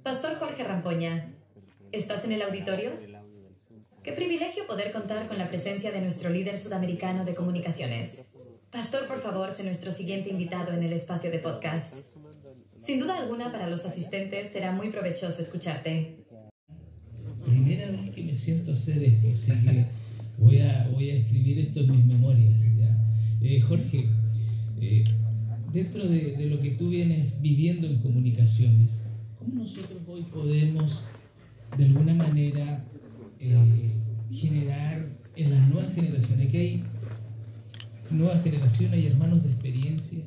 Pastor Jorge Rampoña, ¿estás en el auditorio? Qué privilegio poder contar con la presencia de nuestro líder sudamericano de comunicaciones. Pastor, por favor, sé nuestro siguiente invitado en el espacio de podcast. Sin duda alguna, para los asistentes será muy provechoso escucharte. Primera vez que me siento hacer esto, así que voy a escribir esto en mis memorias. ¿Ya? Jorge, dentro de lo que tú vienes viviendo en comunicaciones, ¿cómo nosotros hoy podemos, de alguna manera, generar en las nuevas generaciones, que hay nuevas generaciones y hermanos de experiencia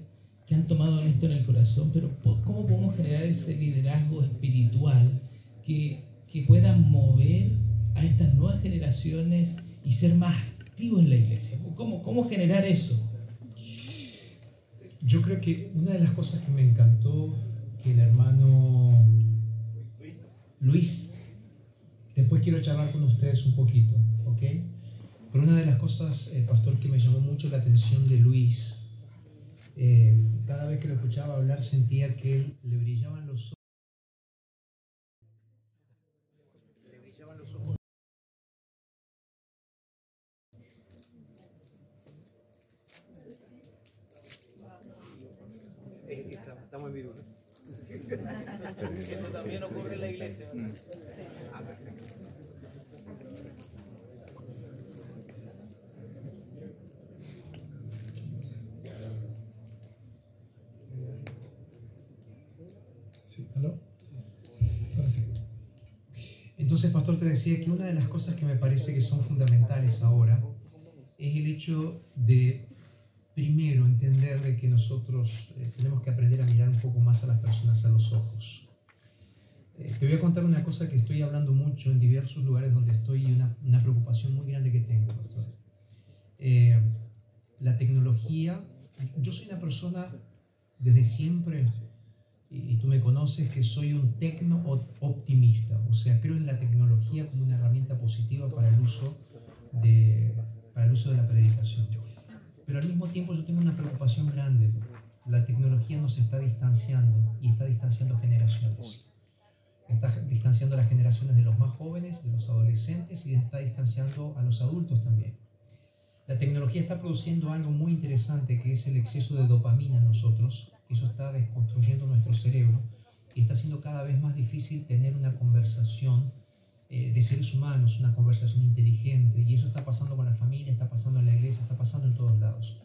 que han tomado esto en el corazón, pero cómo podemos generar ese liderazgo espiritual que puedan mover a estas nuevas generaciones y ser más activos en la iglesia? ¿Cómo generar eso? Yo creo que una de las cosas que me encantó que el hermano Luis, después quiero charlar con ustedes un poquito, ¿ok? Pero una de las cosas, pastor, que me llamó mucho la atención de Luis, cada vez que lo escuchaba hablar sentía que él le brillaban los ojos. Estamos en vivo, ¿no? Esto también ocurre en la iglesia. Sí, ¿aló? Ahora sí. Entonces, pastor, te decía que una de las cosas que me parece que son fundamentales ahora es el hecho de, primero, entender de que nosotros tenemos que aprender a mirar un poco más a las personas a los ojos. Te voy a contar una cosa que estoy hablando mucho en diversos lugares donde estoy y una preocupación muy grande que tengo, pastor. La tecnología, yo soy una persona desde siempre, y tú me conoces, que soy un tecno-optimista, o sea, creo en la tecnología como una herramienta positiva para el uso de la predicación. Pero al mismo tiempo yo tengo una preocupación grande. La tecnología nos está distanciando y está distanciando generaciones. Está distanciando a las generaciones de los más jóvenes, de los adolescentes, y está distanciando a los adultos también. La tecnología está produciendo algo muy interesante, que es el exceso de dopamina en nosotros. Eso está desconstruyendo nuestro cerebro y está haciendo cada vez más difícil tener una conversación de seres humanos, una conversación inteligente, y eso está pasando con la familia, está pasando en la iglesia, está pasando en todos lados.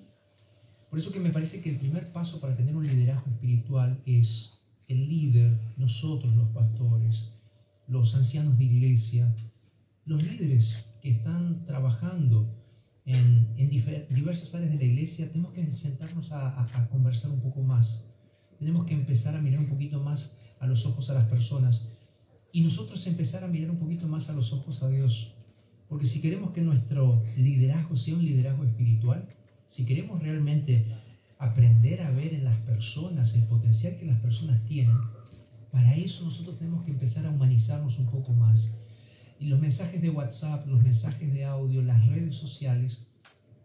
Por eso que me parece que el primer paso para tener un liderazgo espiritual es el líder, nosotros los pastores, los ancianos de iglesia, los líderes que están trabajando en diversas áreas de la iglesia. Tenemos que sentarnos a conversar un poco más. Tenemos que empezar a mirar un poquito más a los ojos a las personas y nosotros empezar a mirar un poquito más a los ojos a Dios. Porque si queremos que nuestro liderazgo sea un liderazgo espiritual, si queremos realmente aprender a ver en las personas el potencial que las personas tienen, para eso nosotros tenemos que empezar a humanizarnos un poco más. Y los mensajes de WhatsApp, los mensajes de audio, las redes sociales,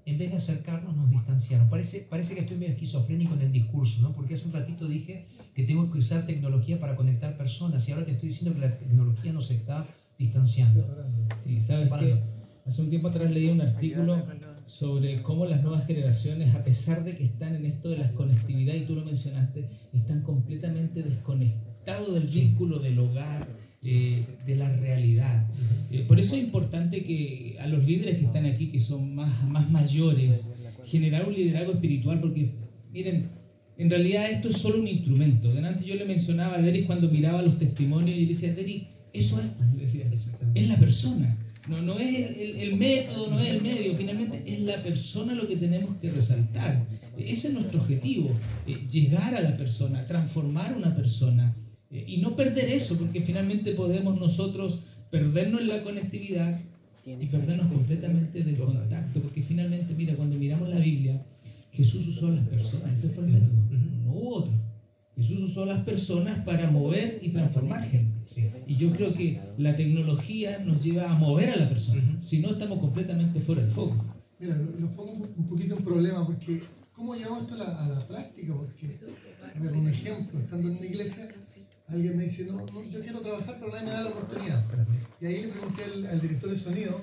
en vez de acercarnos, nos distanciaron. Parece que estoy medio esquizofrénico en el discurso, ¿no? Porque hace un ratito dije que tengo que usar tecnología para conectar personas y ahora te estoy diciendo que la tecnología nos está distanciando. Sí, ¿sabes qué? Hace un tiempo atrás leí un artículo sobre cómo las nuevas generaciones, a pesar de que están en esto de la conectividad, y tú lo mencionaste, están completamente desconectados del vínculo del hogar, de la realidad. Por eso es importante que a los líderes que están aquí, que son más mayores, generar un liderazgo espiritual, porque miren, en realidad esto es solo un instrumento. Delante yo le mencionaba a Derek cuando miraba los testimonios y le decía, Derek, eso es la persona. No es el método, no es el medio, finalmente es la persona lo que tenemos que resaltar. Ese es nuestro objetivo, llegar a la persona, transformar a una persona. Y no perder eso, porque finalmente podemos nosotros perdernos en la conectividad y perdernos completamente del contacto, porque finalmente, mira, cuando miramos la Biblia, Jesús usó a las personas, ese fue el método, no hubo otro. Jesús usó a las personas para mover y transformar gente. Y yo creo que la tecnología nos lleva a mover a la persona, si no estamos completamente fuera del foco. Mira, nos pongo un poquito en problema, porque ¿cómo llevamos esto a la práctica? Porque, a ver, un ejemplo, estando en una iglesia, alguien me dice, no, yo quiero trabajar, pero nadie me da la oportunidad. Y ahí le pregunté al director de sonido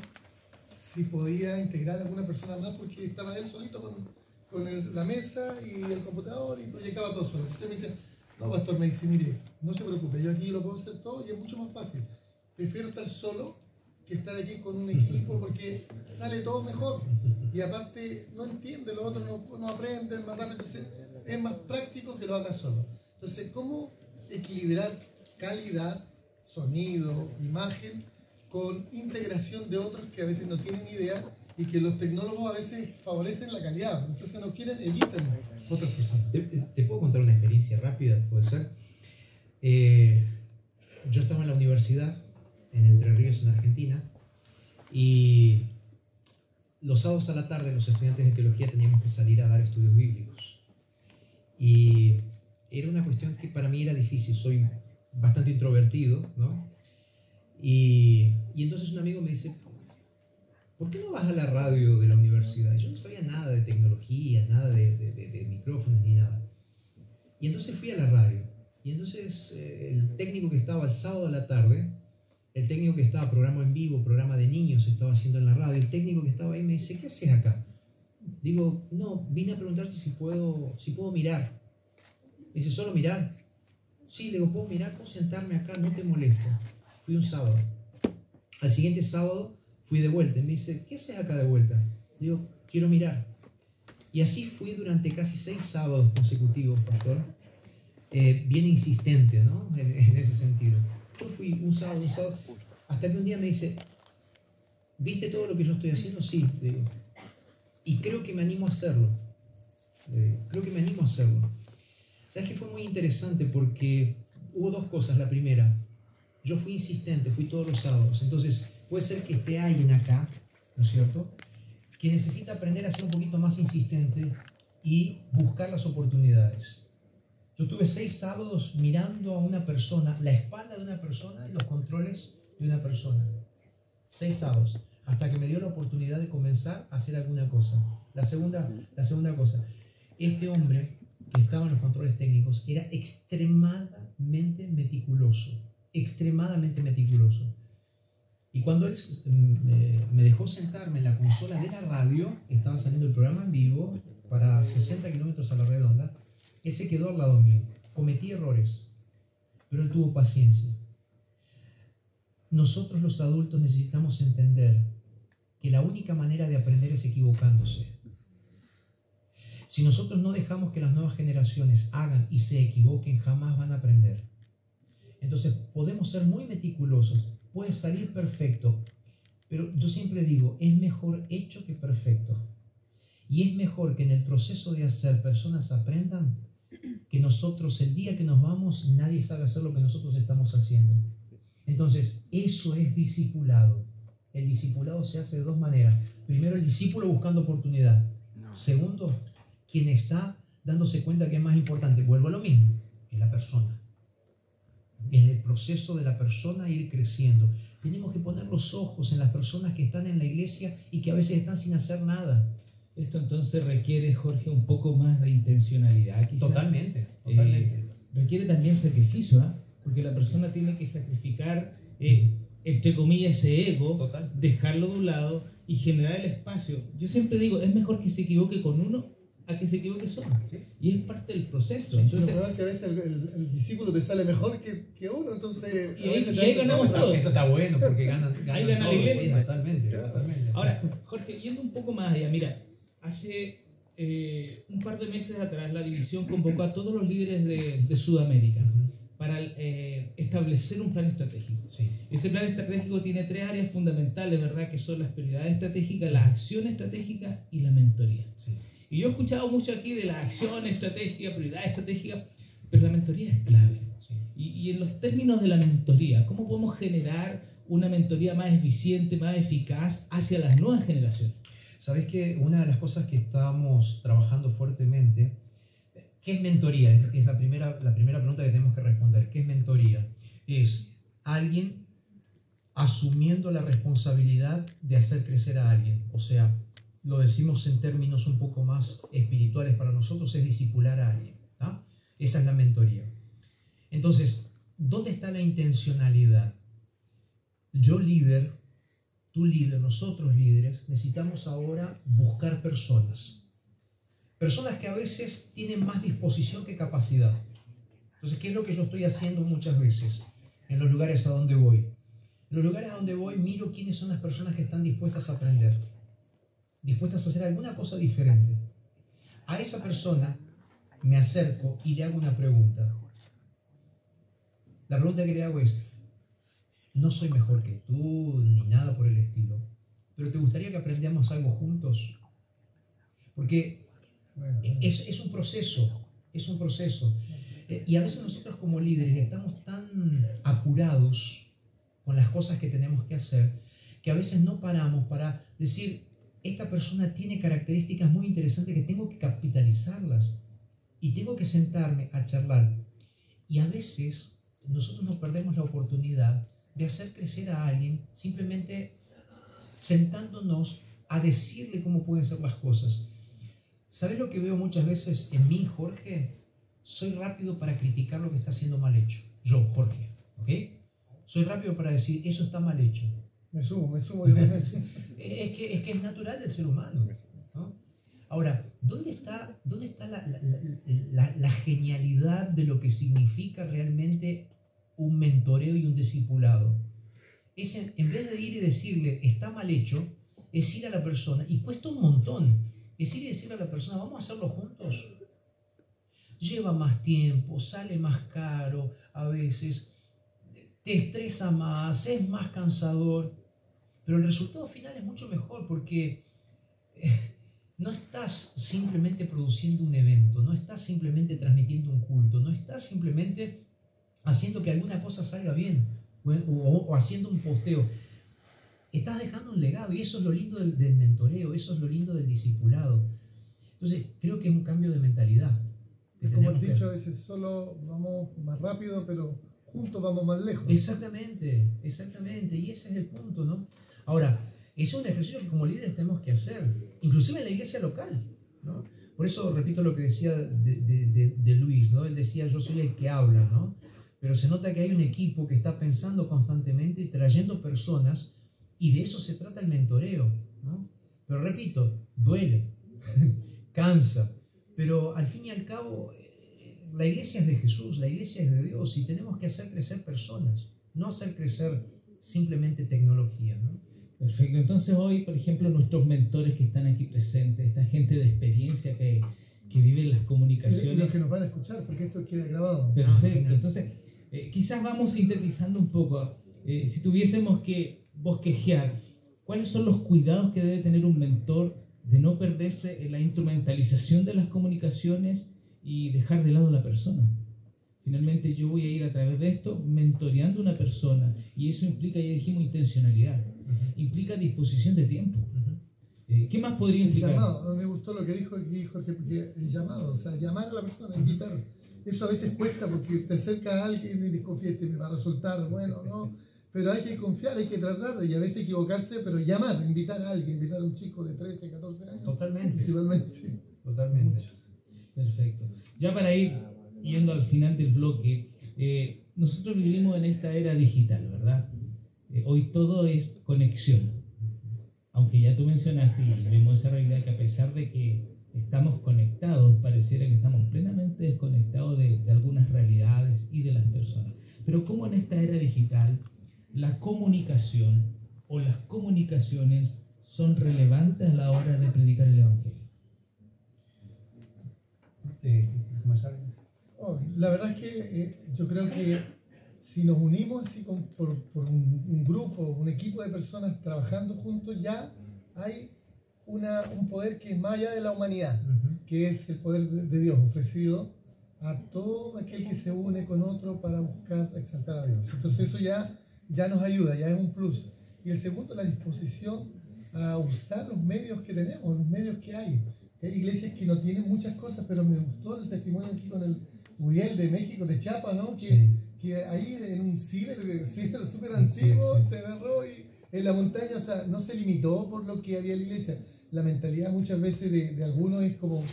si podía integrar a alguna persona más, porque estaba él solito con la mesa y el computador y proyectaba todo solo. Entonces me dice, no, pastor, me dice, mire, no se preocupe, yo aquí lo puedo hacer todo y es mucho más fácil. Prefiero estar solo que estar aquí con un equipo, porque sale todo mejor. Y aparte, no entiende, los otros no aprenden más rápido, entonces es más práctico que lo haga solo. Entonces, ¿cómo equilibrar calidad, sonido, imagen, con integración de otros que a veces no tienen idea y que los tecnólogos a veces favorecen la calidad? Entonces no quieren, evitan otras personas. ¿Te puedo contar una experiencia rápida? ¿Puede ser? Yo estaba en la universidad, en Entre Ríos, en Argentina, y los sábados a la tarde los estudiantes de teología teníamos que salir a dar estudios bíblicos. Y era una cuestión que para mí era difícil, soy bastante introvertido, ¿no? Y entonces un amigo me dice, ¿por qué no vas a la radio de la universidad? Yo no sabía nada de tecnología, nada de micrófonos ni nada. Y entonces fui a la radio. Y entonces el técnico que estaba el sábado a la tarde, el técnico que estaba programa en vivo, programa de niños, estaba haciendo en la radio, el técnico que estaba ahí me dice, ¿qué haces acá? Digo, no, vine a preguntarte si puedo mirar. Me dice, ¿solo mirar? Sí, le digo, ¿puedo mirar? ¿Puedo sentarme acá? No te molesto. Fui un sábado. Al siguiente sábado fui de vuelta. Y me dice, ¿qué haces acá de vuelta? Digo, quiero mirar. Y así fui durante casi 6 sábados consecutivos, pastor. Bien insistente, ¿no? En ese sentido. Yo fui un sábado, hasta que un día me dice, ¿viste todo lo que yo estoy haciendo? Sí, digo. Y creo que me animo a hacerlo. ¿Sabes qué? Fue muy interesante porque hubo 2 cosas. La primera, yo fui insistente, fui todos los sábados. Entonces, puede ser que esté alguien acá, ¿no es cierto?, que necesita aprender a ser un poquito más insistente y buscar las oportunidades. Yo tuve 6 sábados mirando a una persona, la espalda de una persona y los controles de una persona. 6 sábados, hasta que me dio la oportunidad de comenzar a hacer alguna cosa. La segunda cosa, este hombre que estaba en los controles técnicos era extremadamente meticuloso. Y cuando él me dejó sentarme en la consola de la radio, estaba saliendo el programa en vivo para 60 kilómetros a la redonda, él se quedó al lado mío. Cometí errores, pero él tuvo paciencia. Nosotros los adultos necesitamos entender que la única manera de aprender es equivocándose. Si nosotros no dejamos que las nuevas generaciones hagan y se equivoquen, jamás van a aprender. Entonces podemos ser muy meticulosos, puede salir perfecto, pero yo siempre digo, es mejor hecho que perfecto. Y es mejor que en el proceso de hacer personas aprendan que nosotros el día que nos vamos nadie sabe hacer lo que nosotros estamos haciendo. Entonces eso es discipulado. El discipulado se hace de 2 maneras. Primero, el discípulo buscando oportunidad. Segundo, quien está dándose cuenta que es más importante, vuelvo a lo mismo, es la persona. En el proceso de la persona ir creciendo. Tenemos que poner los ojos en las personas que están en la iglesia y que a veces están sin hacer nada. Esto entonces requiere, Jorge, un poco más de intencionalidad, quizás. Totalmente. Requiere también sacrificio, ¿eh? Porque la persona tiene que sacrificar, entre comillas, ese ego, Total. dejarlo de un lado y generar el espacio. Yo siempre digo, es mejor que se equivoque con uno a que se equivoque solo. Sí. Y es parte del proceso. Sí, entonces, pero que a veces el discípulo te sale mejor que uno, entonces... Y ahí ganamos todos. Eso está bueno porque ganan Ahí gana la todos, iglesia. sí, totalmente. ahora, Jorge, yendo un poco más allá, mira, hace un par de meses atrás la división convocó a todos los líderes de Sudamérica para establecer un plan estratégico. Sí. Ese plan estratégico tiene 3 áreas fundamentales, ¿verdad? Que son las prioridades estratégicas, la acción estratégica y la mentoría. Sí. Y yo he escuchado mucho aquí de la acción estratégica, prioridad estratégica, pero la mentoría es clave. Sí. Y en los términos de la mentoría, ¿cómo podemos generar una mentoría más eficiente, más eficaz hacia las nuevas generaciones? ¿Sabes que una de las cosas que estamos trabajando fuertemente, ¿qué es mentoría? Es la primera pregunta que tenemos que responder. ¿Qué es mentoría? Es alguien asumiendo la responsabilidad de hacer crecer a alguien. O sea, lo decimos en términos un poco más espirituales para nosotros, es discipular a alguien. ¿Tá? Esa es la mentoría. Entonces, ¿dónde está la intencionalidad? Yo líder, tú líder, nosotros líderes, necesitamos ahora buscar personas. Personas que a veces tienen más disposición que capacidad. Entonces, ¿qué es lo que yo estoy haciendo muchas veces en los lugares a donde voy? En los lugares a donde voy miro quiénes son las personas que están dispuestas a aprender, dispuestas a hacer alguna cosa diferente. A esa persona me acerco y le hago una pregunta. La pregunta que le hago es, no soy mejor que tú ni nada por el estilo, pero ¿te gustaría que aprendamos algo juntos? Porque es un proceso, es un proceso. Y a veces nosotros como líderes estamos tan apurados con las cosas que tenemos que hacer, que a veces no paramos para decir, esta persona tiene características muy interesantes que tengo que capitalizarlas y tengo que sentarme a charlar. Y a veces nosotros nos perdemos la oportunidad de hacer crecer a alguien simplemente sentándonos a decirle cómo pueden ser las cosas. ¿Sabes lo que veo muchas veces en mí, Jorge? Soy rápido para criticar lo que está haciendo mal hecho. Yo, Jorge, ¿ok? Soy rápido para decir, eso está mal hecho. Me sumo. Es que es natural del ser humano, ¿no? Ahora, ¿dónde está la genialidad de lo que significa realmente un mentoreo y un discipulado? Es en vez de ir y decirle, está mal hecho, es ir a la persona, y cuesta un montón, es ir y decirle a la persona, vamos a hacerlo juntos. Lleva más tiempo, sale más caro a veces, te estresa más, es más cansador, pero el resultado final es mucho mejor porque no estás simplemente produciendo un evento, no estás simplemente transmitiendo un culto, no estás simplemente haciendo que alguna cosa salga bien o haciendo un posteo. Estás dejando un legado y eso es lo lindo del mentoreo, eso es lo lindo del discipulado. Entonces, creo que es un cambio de mentalidad. Como has dicho, a veces solo vamos más rápido, pero juntos vamos más lejos. Exactamente, exactamente. Y ese es el punto, ¿no? Ahora, eso es un ejercicio que como líderes tenemos que hacer, inclusive en la iglesia local, ¿no? Por eso repito lo que decía de Luis, ¿no? Él decía, yo soy el que habla, ¿no? Pero se nota que hay un equipo que está pensando constantemente y trayendo personas, y de eso se trata el mentoreo, ¿no? Pero repito, duele, cansa, pero al fin y al cabo la iglesia es de Jesús, la iglesia es de Dios y tenemos que hacer crecer personas, no hacer crecer simplemente tecnología, ¿no? Perfecto. Entonces hoy, por ejemplo, nuestros mentores que están aquí presentes, esta gente de experiencia que vive las comunicaciones. Los que nos van a escuchar, porque esto queda grabado. Perfecto. Entonces, quizás vamos sintetizando un poco. Si tuviésemos que bosquejear, ¿cuáles son los cuidados que debe tener un mentor de no perderse en la instrumentalización de las comunicaciones y dejar de lado a la persona? Finalmente yo voy a ir a través de esto mentoreando a una persona y eso implica, ya dijimos, intencionalidad, implica disposición de tiempo. ¿Qué más podría implicar? El llamado, me gustó lo que dijo aquí Jorge, porque el llamado, o sea, llamar a la persona, invitar. Eso a veces cuesta porque te acerca a alguien y desconfías, me va a resultar bueno, ¿no? Pero hay que confiar, hay que tratar y a veces equivocarse, pero llamar, invitar a alguien, invitar a un chico de 13, 14 años. Totalmente. Principalmente. Sí. Totalmente. Perfecto. Ya para ir yendo al final del bloque, nosotros vivimos en esta era digital, ¿verdad? Hoy todo es conexión. Aunque ya tú mencionaste y vemos esa realidad que a pesar de que estamos conectados, pareciera que estamos plenamente desconectados de algunas realidades y de las personas. Pero ¿cómo en esta era digital la comunicación o las comunicaciones son relevantes a la hora de predicar el Evangelio? La verdad es que yo creo que si nos unimos así por un grupo, un equipo de personas trabajando juntos, ya hay un poder que es más allá de la humanidad, que es el poder de Dios ofrecido a todo aquel que se une con otro para buscar exaltar a Dios. Entonces eso ya nos ayuda, ya es un plus. Y el segundo, la disposición a usar los medios que tenemos, los medios que hay. Hay iglesias que no tienen muchas cosas, pero me gustó el testimonio aquí con el Uriel de México, de Chiapas, ¿no? Que ahí en un ciber súper antiguo se agarró y en la montaña, o sea, no se limitó por lo que había en la iglesia. La mentalidad muchas veces de algunos es como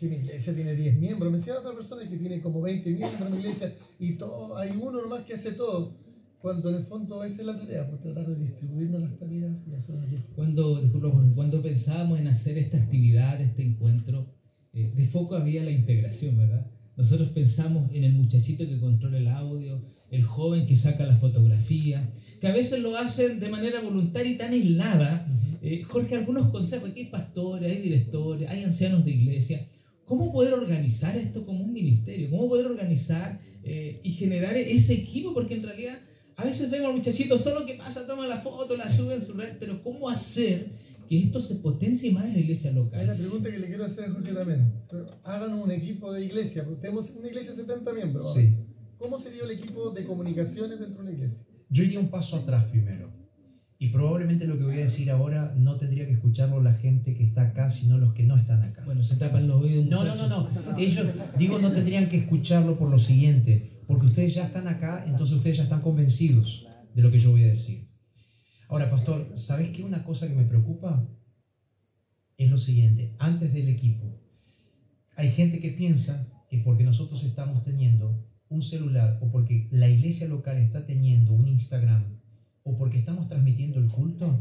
que mi iglesia tiene 10 miembros. Me decía otra persona que tiene como 20 miembros en mi iglesia y todo, hay uno nomás que hace todo. Cuando en el fondo esa es la tarea, pues tratar de distribuirnos las tareas y hacerlo bien. Cuando pensábamos en hacer esta actividad, este encuentro, de foco había la integración, ¿verdad? Nosotros pensamos en el muchachito que controla el audio, el joven que saca la fotografía, que a veces lo hacen de manera voluntaria y tan aislada. Jorge, algunos consejos, aquí hay pastores, hay directores, hay ancianos de iglesia. ¿Cómo poder organizar esto como un ministerio? ¿Cómo poder organizar y generar ese equipo? Porque en realidad a veces vemos al muchachito solo que pasa, toma la foto, la sube en su red, pero ¿cómo hacer que esto se potencie más en la iglesia local? Es la pregunta que le quiero hacer a Jorge también. Hagan un equipo de iglesia, porque tenemos una iglesia de 70 miembros. Sí. ¿Cómo sería el equipo de comunicaciones dentro de una iglesia? Yo iría un paso atrás primero. Y probablemente lo que voy a decir ahora no tendría que escucharlo la gente que está acá, sino los que no están acá. Bueno, se tapan los oídos, muchachos. No. Ellos, digo, no tendrían que escucharlo por lo siguiente, porque ustedes ya están acá, entonces ustedes ya están convencidos de lo que yo voy a decir. Ahora, pastor, ¿sabes qué? Una cosa que me preocupa es lo siguiente. Antes del equipo, hay gente que piensa que porque nosotros estamos teniendo un celular o porque la iglesia local está teniendo un Instagram o porque estamos transmitiendo el culto,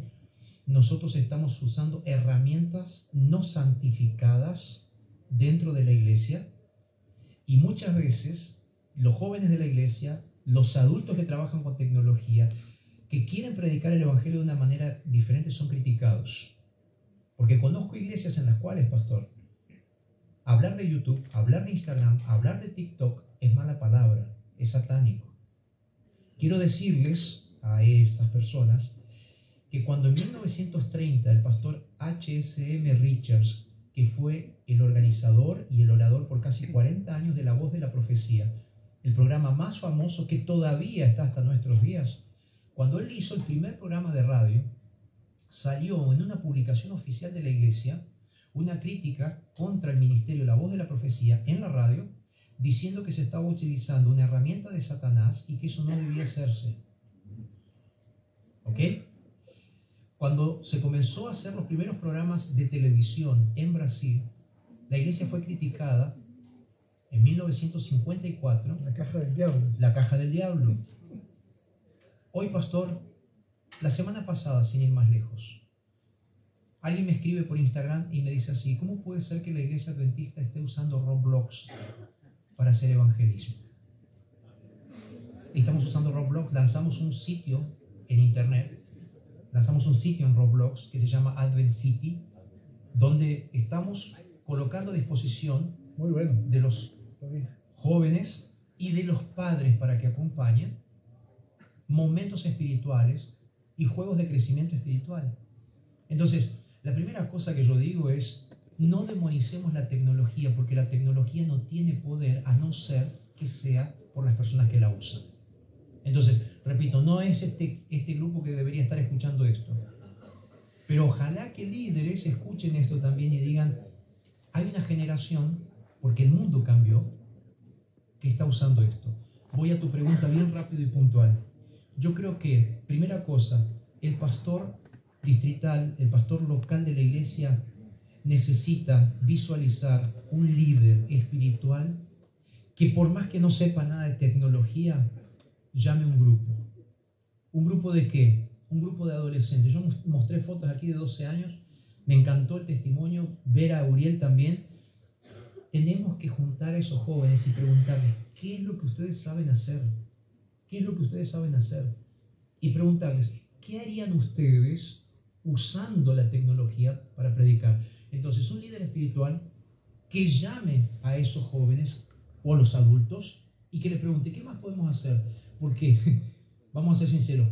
nosotros estamos usando herramientas no santificadas dentro de la iglesia, y muchas veces los jóvenes de la iglesia, los adultos que trabajan con tecnología, que quieren predicar el evangelio de una manera diferente, son criticados. Porque conozco iglesias en las cuales, pastor, hablar de YouTube, hablar de Instagram, hablar de TikTok es mala palabra, es satánico. Quiero decirles a estas personas que cuando en 1930 el pastor H.S.M. Richards, que fue el organizador y el orador por casi 40 años de La Voz de la Profecía, el programa más famoso que todavía está hasta nuestros días, cuando él hizo el primer programa de radio, salió en una publicación oficial de la iglesia una crítica contra el ministerio La Voz de la Profecía en la radio, diciendo que se estaba utilizando una herramienta de Satanás y que eso no debía hacerse. ¿Ok? Cuando se comenzó a hacer los primeros programas de televisión en Brasil, la iglesia fue criticada en 1954. La caja del diablo. La caja del diablo. Hoy, pastor, la semana pasada, sin ir más lejos, alguien me escribe por Instagram y me dice así: ¿cómo puede ser que la iglesia adventista esté usando Roblox para hacer evangelismo? Estamos usando Roblox, lanzamos un sitio en internet, lanzamos un sitio en Roblox que se llama Advent City, donde estamos colocando a disposición Muy bueno. de los jóvenes y de los padres para que acompañen momentos espirituales y juegos de crecimiento espiritual. Entonces, la primera cosa que yo digo es: no demonicemos la tecnología, porque la tecnología no tiene poder a no ser que sea por las personas que la usan. Entonces, repito, no es este grupo que debería estar escuchando esto, pero ojalá que líderes escuchen esto también y digan: hay una generación, porque el mundo cambió, que está usando esto. Voy a tu pregunta bien rápido y puntual. Yo creo que, primera cosa, el pastor distrital, el pastor local de la iglesia necesita visualizar un líder espiritual que, por más que no sepa nada de tecnología, llame un grupo. ¿Un grupo de qué? Un grupo de adolescentes. Yo mostré fotos aquí de 12 años, me encantó el testimonio, ver a Uriel también. Tenemos que juntar a esos jóvenes y preguntarles: ¿qué es lo que ustedes saben hacer? ¿Qué es lo que ustedes saben hacer? Y preguntarles: ¿qué harían ustedes usando la tecnología para predicar? Entonces, un líder espiritual que llame a esos jóvenes o a los adultos y que le pregunte: ¿qué más podemos hacer? Porque, vamos a ser sinceros,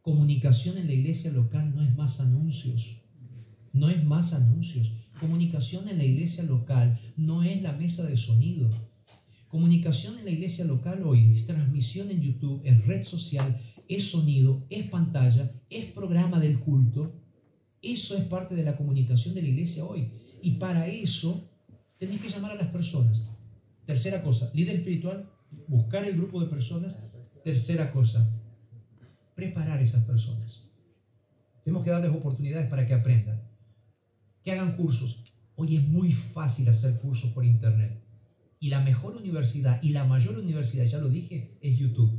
comunicación en la iglesia local no es más anuncios. No es más anuncios. Comunicación en la iglesia local no es la mesa de sonido. Comunicación en la iglesia local hoy es transmisión en YouTube, es red social, es sonido, es pantalla, es programa del culto. Eso es parte de la comunicación de la iglesia hoy. Y para eso tenés que llamar a las personas. Tercera cosa, líder espiritual, buscar el grupo de personas. Tercera cosa, preparar esas personas. Tenemos que darles oportunidades para que aprendan, que hagan cursos. Hoy es muy fácil hacer cursos por internet. Y la mejor universidad y la mayor universidad, ya lo dije, es YouTube.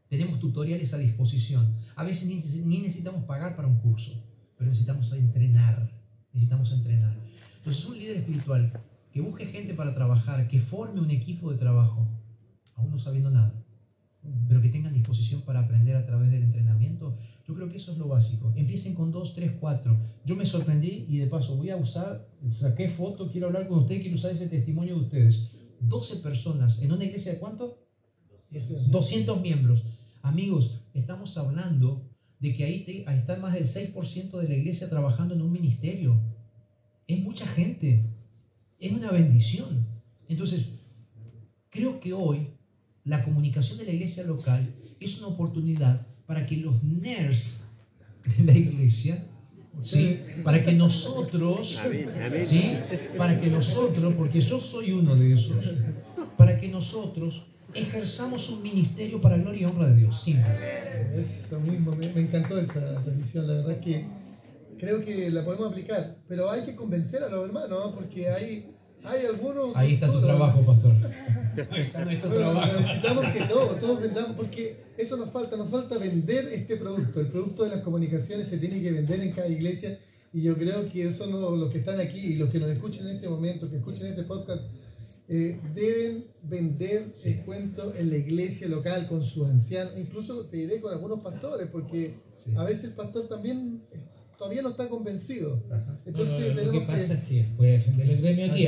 Tenemos tutoriales a disposición. A veces ni necesitamos pagar para un curso, pero necesitamos entrenar. Entonces, un líder espiritual que busque gente para trabajar, que forme un equipo de trabajo, aún no sabiendo nada, pero que tengan disposición para aprender a través del entrenamiento, yo creo que eso es lo básico. Empiecen con 2, 3, 4. Yo me sorprendí y de paso voy a saqué foto, quiero hablar con ustedes, quiero usar ese testimonio de ustedes. 12 personas en una iglesia de ¿cuánto? 200 miembros. Amigos, estamos hablando de que ahí está más del 6% de la iglesia trabajando en un ministerio. Es mucha gente. Es una bendición. Entonces, creo que hoy la comunicación de la iglesia local es una oportunidad para que los nerds de la iglesia, ¿sí? Para que nosotros, ¿sí? Para que nosotros, porque yo soy uno de esos, para que nosotros ejerzamos un ministerio para gloria y honra de Dios. Simple. Eso mismo, me encantó esa visión. La verdad es que creo que la podemos aplicar, pero hay que convencer a los hermanos, ¿no? Porque hay algunos... Ahí está tu trabajo, pastor. Ahí está nuestro trabajo. Necesitamos que todos vendamos, porque eso nos falta vender este producto. El producto de las comunicaciones se tiene que vender en cada iglesia, y yo creo que son los que están aquí y los que nos escuchen en este momento, que escuchen este podcast, deben vender el cuento en la iglesia local con sus ancianos, incluso te diré con algunos pastores, porque a veces el pastor también todavía no está convencido. Entonces, lo que pasa es que voy a defender el gremio aquí.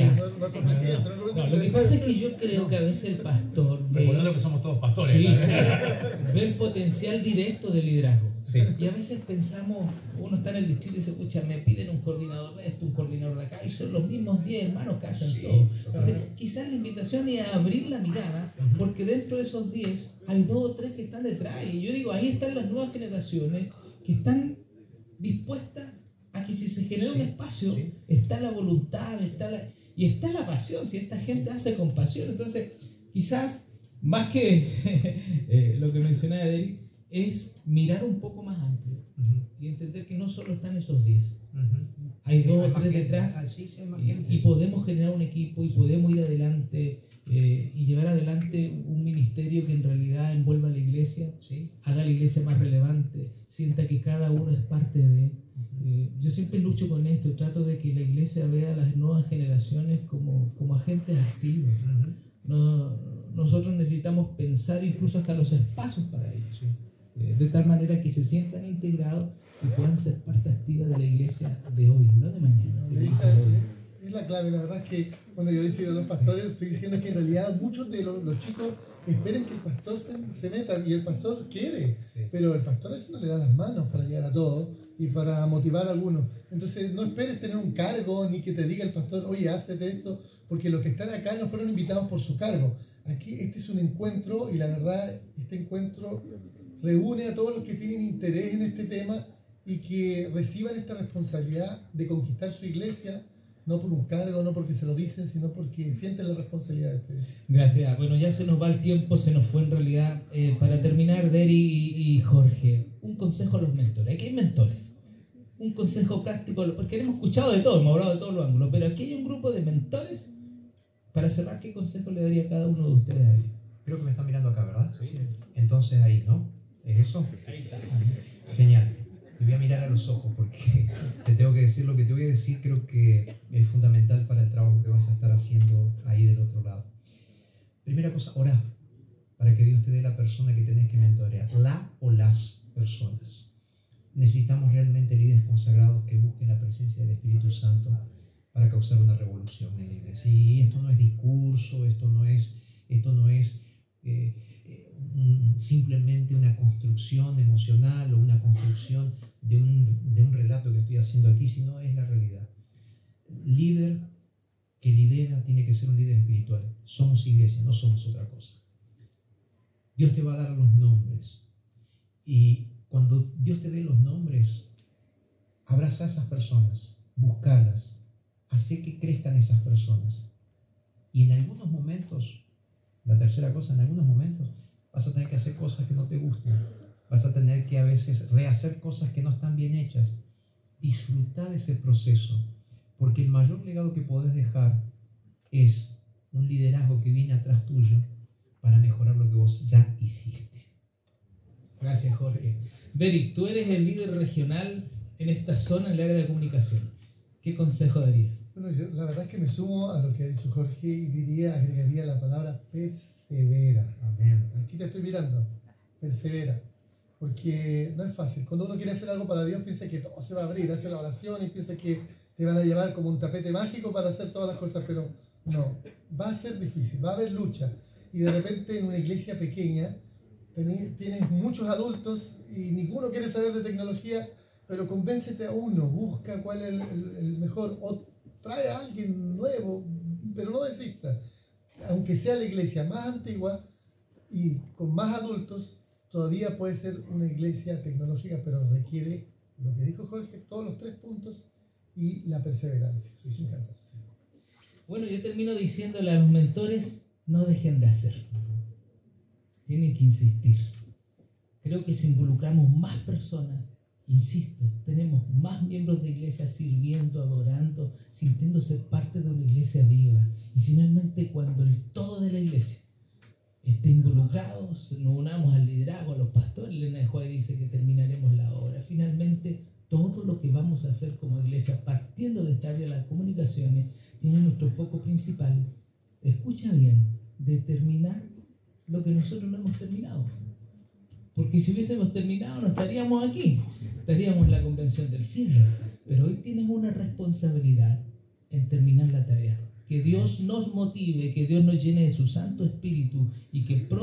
Lo que pasa es que yo creo que a veces el pastor recordando que somos todos pastores, ve el potencial directo del liderazgo. Sí. Y a veces pensamos, uno está en el distrito y dice, escucha, me piden un coordinador de esto, un coordinador de acá, y son los mismos 10 hermanos que hacen todo. Entonces, quizás la invitación es a abrir la mirada, porque dentro de esos 10 hay 2 o 3 que están detrás. Y yo digo, ahí están las nuevas generaciones que están dispuestas a que si se genera un espacio, está la voluntad, y está la pasión. Si esta gente hace con pasión, entonces quizás más que lo que mencionaba Derek, es mirar un poco más amplio y entender que no solo están esos 10, hay 2 o 3 detrás, y podemos generar un equipo y podemos ir adelante y llevar adelante un ministerio que en realidad envuelva a la iglesia, haga la iglesia más relevante, sienta que cada uno es parte de. Yo siempre lucho con esto, trato de que la iglesia vea a las nuevas generaciones como agentes activos. Nosotros necesitamos pensar incluso hasta los espacios para ellos, de tal manera que se sientan integrados y puedan ser parte activa de la iglesia de hoy, no de mañana. Es la clave. La verdad es que cuando yo decido a los pastores, estoy diciendo que en realidad muchos de los chicos esperan que el pastor se meta, y el pastor quiere, pero el pastor a veces no le da las manos para llegar a todos y para motivar a algunos. Entonces no esperes tener un cargo ni que te diga el pastor, oye, hazte esto, porque los que están acá no fueron invitados por su cargo. Aquí este es un encuentro, y la verdad este encuentro reúne a todos los que tienen interés en este tema y que reciban esta responsabilidad de conquistar su iglesia, no por un cargo, no porque se lo dicen, sino porque sienten la responsabilidad de ustedes. Gracias. Bueno, ya se nos va el tiempo, se nos fue en realidad. Para terminar, Deri y Jorge, un consejo a los mentores. Aquí hay mentores. Un consejo práctico, porque hemos escuchado de todo, hemos hablado de todos los ángulos, pero aquí hay un grupo de mentores. Para cerrar, ¿qué consejo le daría a cada uno de ustedes ahí? Creo que me están mirando acá, ¿verdad? Sí. Entonces ahí, ¿no? ¿Es eso? Ahí está. Genial. Te voy a mirar a los ojos porque te tengo que decir lo que te voy a decir. Creo que es fundamental para el trabajo que vas a estar haciendo ahí del otro lado. Primera cosa, orá para que Dios te dé la persona que tenés que mentorear, la o las personas. Necesitamos realmente líderes consagrados que busquen la presencia del Espíritu Santo para causar una revolución en la iglesia. Y esto no es discurso, esto no es simplemente una construcción emocional o una construcción de un relato que estoy haciendo aquí, sino es la realidad. Líder que lidera tiene que ser un líder espiritual. Somos iglesia, no somos otra cosa. Dios te va a dar los nombres, y cuando Dios te dé los nombres, abraza a esas personas, búscalas, hace que crezcan esas personas. Y en algunos momentos, la tercera cosa, en algunos momentos vas a tener que hacer cosas que no te gustan, vas a tener que a veces rehacer cosas que no están bien hechas. Disfruta de ese proceso, Porque el mayor legado que podés dejar es un liderazgo que viene atrás tuyo para mejorar lo que vos ya hiciste. Gracias, Jorge. Derek, tú eres el líder regional en esta zona, en el área de comunicación. ¿Qué consejo darías? Bueno, yo la verdad es que me sumo a lo que ha dicho Jorge y agregaría la palabra persevera. Amén. Aquí te estoy mirando, persevera. Porque no es fácil. Cuando uno quiere hacer algo para Dios, piensa que todo se va a abrir, hace la oración y piensa que te van a llevar como un tapete mágico para hacer todas las cosas, pero no, va a ser difícil, va a haber lucha. Y de repente en una iglesia pequeña tienes muchos adultos y ninguno quiere saber de tecnología, pero convéncete a uno, busca cuál es el mejor, o trae a alguien nuevo, pero no desista. Aunque sea la iglesia más antigua y con más adultos, todavía puede ser una iglesia tecnológica, pero requiere, lo que dijo Jorge, todos los 3 puntos y la perseverancia, sin cansarse. Bueno, yo termino diciéndole a los mentores, no dejen de hacer. Tienen que insistir. Creo que si involucramos más personas, insisto, tenemos más miembros de iglesia sirviendo, adorando, sintiéndose parte de una iglesia viva. Y finalmente, cuando el todo de la iglesia esté involucrado, nos unamos al liderazgo, a los pastores, Elena de Juárez dice que terminaremos la obra. Finalmente, todo lo que vamos a hacer como iglesia, partiendo de esta área de las comunicaciones, tiene nuestro foco principal, escucha bien, determinar lo que nosotros no hemos terminado. Porque si hubiésemos terminado no estaríamos aquí, estaríamos en la convención del cielo. Pero hoy tienes una responsabilidad en terminar la tarea. Que Dios nos motive, que Dios nos llene de su Santo Espíritu y que pronto